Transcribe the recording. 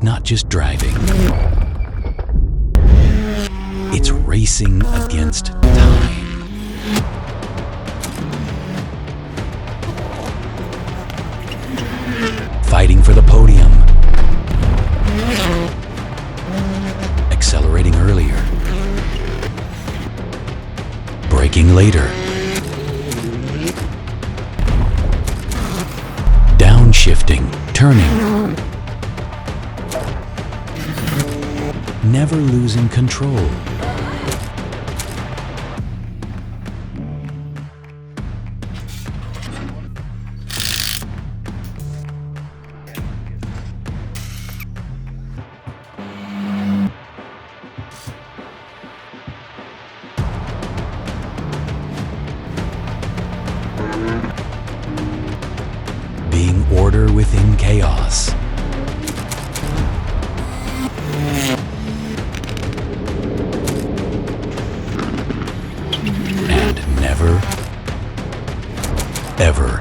not just driving. It's racing against time. Fighting for the podium. Accelerating earlier. Braking later. Downshifting, turning. Never losing control. Being order within chaos. And never, ever